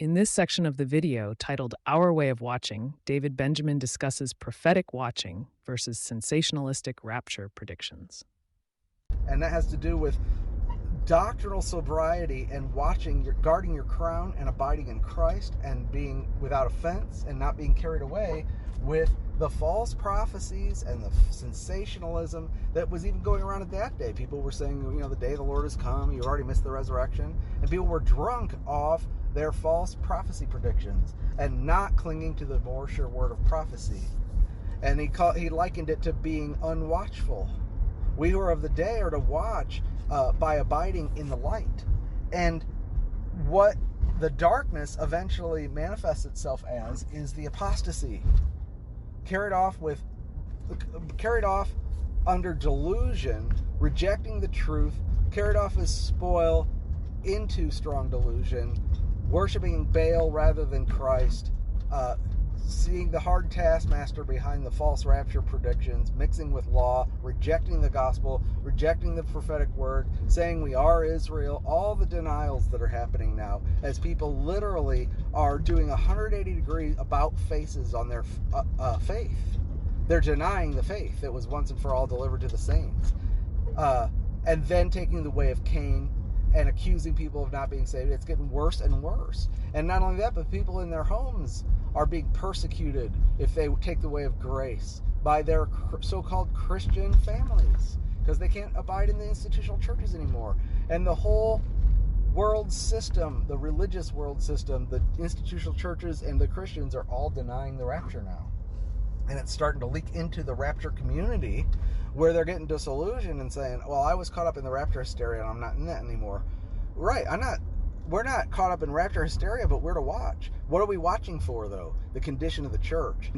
In this section of the video, titled Our Way of Watching, David Benjamin discusses prophetic watching versus sensationalistic rapture predictions. And that has to do with doctrinal sobriety and guarding your crown and abiding in Christ and being without offense and not being carried away with the false prophecies and the sensationalism that was even going around at that day. People were saying, the day of the Lord has come, you already missed the resurrection. And people were drunk off their false prophecy predictions and not clinging to the more sure word of prophecy. And he likened it to being unwatchful. We who are of the day are to watch by abiding in the light. And what the darkness eventually manifests itself as is the apostasy. Carried off under delusion, rejecting the truth, carried off as spoil into strong delusion, worshiping Baal rather than Christ, seeing the hard taskmaster behind the false rapture predictions, mixing with law, rejecting the gospel, rejecting the prophetic word, saying we are Israel, all the denials that are happening now as people literally are doing 180-degree about faces on their faith. They're denying the faith that was once and for all delivered to the saints. And then taking the way of Cain and accusing people of not being saved. It's getting worse and worse. And not only that, but people in their homes are being persecuted if they take the way of grace by their so-called Christian families because they can't abide in the institutional churches anymore. And the whole world system, the religious world system, the institutional churches and the Christians are all denying the rapture now. And it's starting to leak into the rapture community where they're getting disillusioned and saying, well, I was caught up in the rapture hysteria and I'm not in that anymore. Right, we're not caught up in rapture hysteria, but we're to watch. What are we watching for, though? The condition of the church.